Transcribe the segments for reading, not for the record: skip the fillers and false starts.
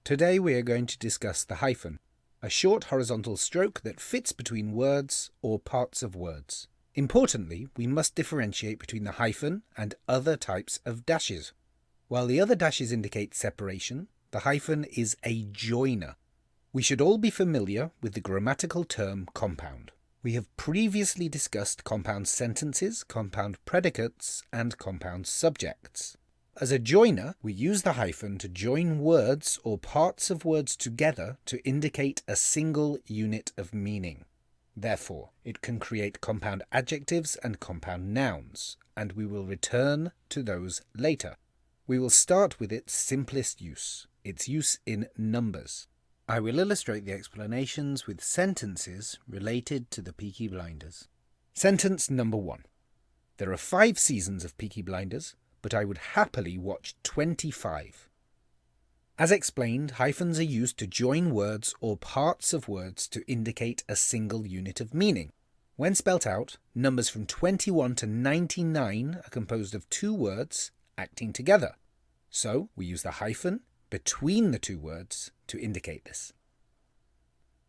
Today we are going to discuss the hyphen, a short horizontal stroke that fits between words or parts of words. Importantly, we must differentiate between the hyphen and other types of dashes. While the other dashes indicate separation, the hyphen is a joiner. We should all be familiar with the grammatical term compound. We have previously discussed compound sentences, compound predicates, and compound subjects. As a joiner, we use the hyphen to join words or parts of words together to indicate a single unit of meaning. Therefore, it can create compound adjectives and compound nouns, and we will return to those later. We will start with its simplest use in numbers. I will illustrate the explanations with sentences related to the Peaky Blinders. Sentence number 1. There are 5 seasons of Peaky Blinders, but I would happily watch 25. As explained, hyphens are used to join words or parts of words to indicate a single unit of meaning. When spelt out, numbers from 21 to 99 are composed of 2 words acting together. So we use the hyphen between the 2 words to indicate this.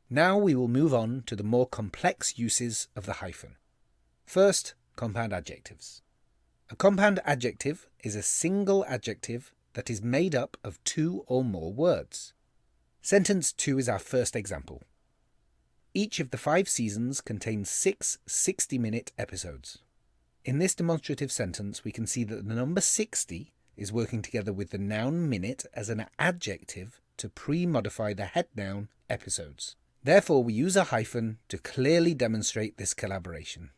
Now we will move on to the more complex uses of the hyphen. First, compound adjectives. A compound adjective is a single adjective that is made up of 2 or more words. Sentence 2 is our first example. Each of the 5 seasons contains 6 60-minute episodes. In this demonstrative sentence, we can see that the number 60 is working together with the noun minute as an adjective to pre-modify the head noun episodes. Therefore, we use a hyphen to clearly demonstrate this collaboration.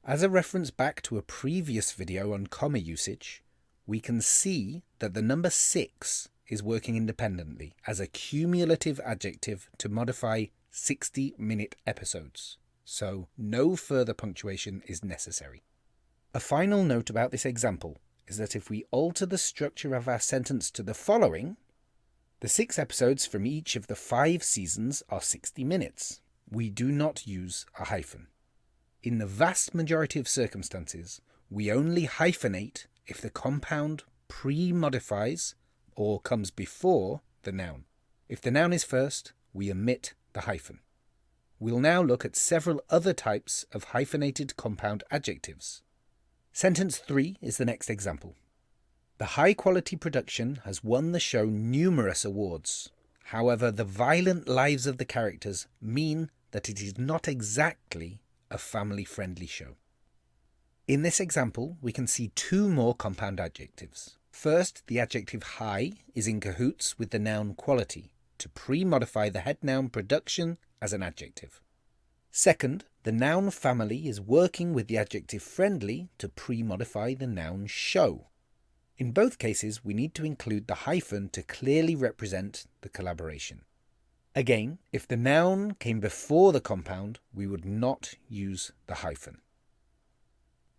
As a reference back to a previous video on comma usage, we can see that the number 6 is working independently as a cumulative adjective to modify 60-minute episodes, so no further punctuation is necessary. A final note about this example is that if we alter the structure of our sentence to the following, the 6 episodes from each of the 5 seasons are 60 minutes. We do not use a hyphen. In the vast majority of circumstances, we only hyphenate if the compound pre-modifies or comes before the noun. If the noun is first, we omit the hyphen. We'll now look at several other types of hyphenated compound adjectives. Sentence 3 is the next example. The high-quality production has won the show numerous awards. However, the violent lives of the characters mean that it is not exactly a family-friendly show. In this example, we can see 2 more compound adjectives. First, the adjective high is in cahoots with the noun quality to pre-modify the head noun production as an adjective. Second, the noun family is working with the adjective friendly to pre-modify the noun show. In both cases, we need to include the hyphen to clearly represent the collaboration. Again, if the noun came before the compound, we would not use the hyphen.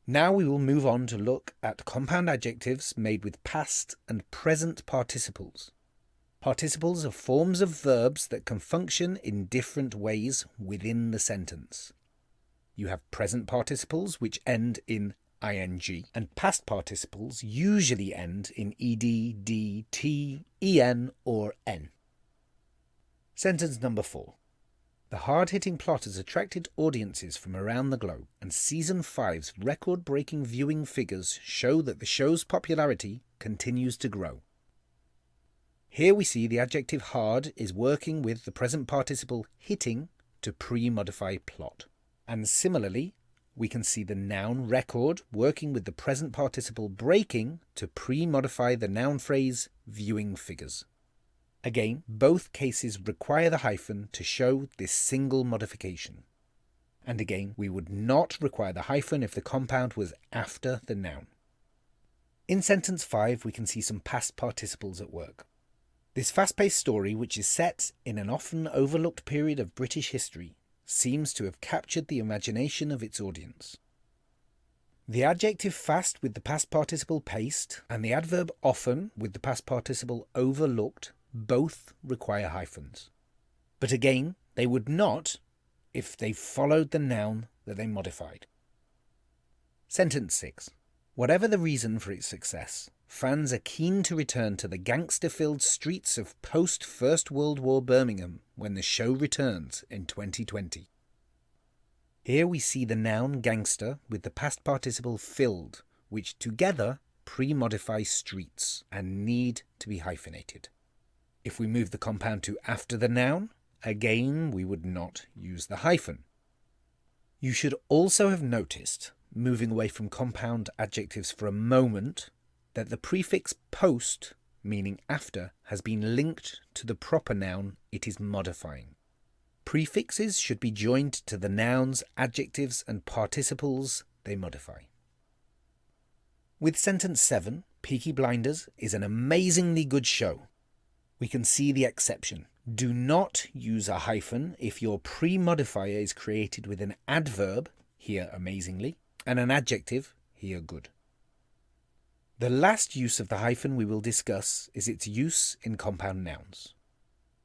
Now we will move on to look at compound adjectives made with past and present participles. Participles are forms of verbs that can function in different ways within the sentence. You have present participles which end in ing, and past participles usually end in ed, d, t, en, or n. Sentence number 4. The hard-hitting plot has attracted audiences from around the globe, and Season 5's record-breaking viewing figures show that the show's popularity continues to grow. Here we see the adjective hard is working with the present participle hitting to pre-modify plot. And similarly, we can see the noun record working with the present participle breaking to pre-modify the noun phrase viewing figures. Again, both cases require the hyphen to show this single modification. And again, we would not require the hyphen if the compound was after the noun. In sentence 5, we can see some past participles at work. This fast-paced story, which is set in an often overlooked period of British history, seems to have captured the imagination of its audience. The adjective fast with the past participle paced and the adverb often with the past participle overlooked both require hyphens. But again, they would not if they followed the noun that they modified. Sentence 6. Whatever the reason for its success, fans are keen to return to the gangster-filled streets of post-First World War Birmingham when the show returns in 2020. Here we see the noun gangster with the past participle filled, which together pre-modify streets and need to be hyphenated. If we move the compound to after the noun, again we would not use the hyphen. You should also have noticed, moving away from compound adjectives for a moment, that the prefix post, meaning after, has been linked to the proper noun it is modifying. Prefixes should be joined to the nouns, adjectives and participles they modify. With sentence 7, Peaky Blinders is an amazingly good show. We can see the exception. Do not use a hyphen if your pre-modifier is created with an adverb, here amazingly, and an adjective, here good. The last use of the hyphen we will discuss is its use in compound nouns.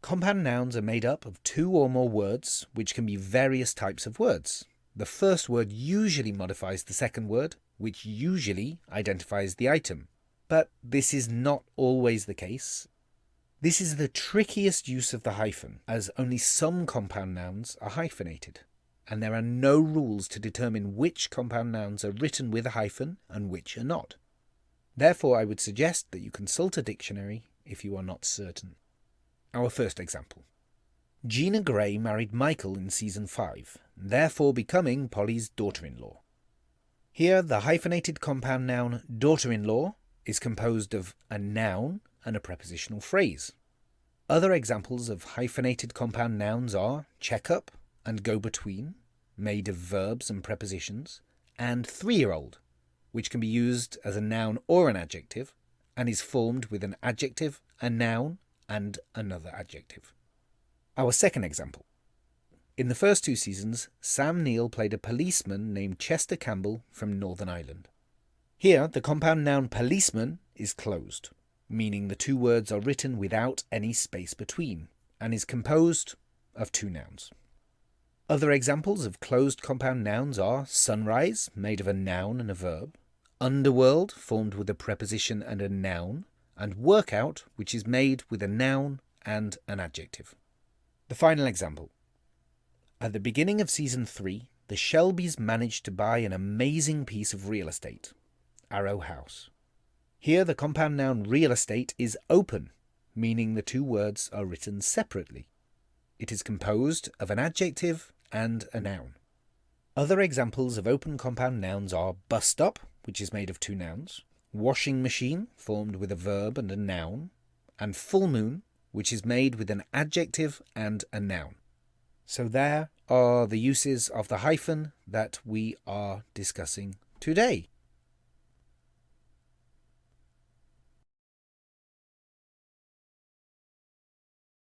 Compound nouns are made up of two or more words, which can be various types of words. The first word usually modifies the second word, which usually identifies the item. But this is not always the case. This is the trickiest use of the hyphen, as only some compound nouns are hyphenated, and there are no rules to determine which compound nouns are written with a hyphen and which are not. Therefore, I would suggest that you consult a dictionary if you are not certain. Our first example. Gina Gray married Michael in season 5, therefore becoming Polly's daughter-in-law. Here, the hyphenated compound noun daughter-in-law is composed of a noun and a prepositional phrase. Other examples of hyphenated compound nouns are check-up and go-between, made of verbs and prepositions, and 3-year-old, which can be used as a noun or an adjective, and is formed with an adjective, a noun, and another adjective. Our second example. In the first 2 seasons, Sam Neill played a policeman named Chester Campbell from Northern Ireland. Here, the compound noun policeman is closed, meaning the 2 words are written without any space between, and is composed of 2 nouns. Other examples of closed compound nouns are sunrise, made of a noun and a verb, underworld, formed with a preposition and a noun, and workout, which is made with a noun and an adjective. The final example. At the beginning of season 3, the Shelbys managed to buy an amazing piece of real estate, Arrow House. Here the compound noun real estate is open, meaning the 2 words are written separately. It is composed of an adjective and a noun. Other examples of open compound nouns are bus stop, which is made of 2 nouns, washing machine, formed with a verb and a noun, and full moon, which is made with an adjective and a noun. So there are the uses of the hyphen that we are discussing today.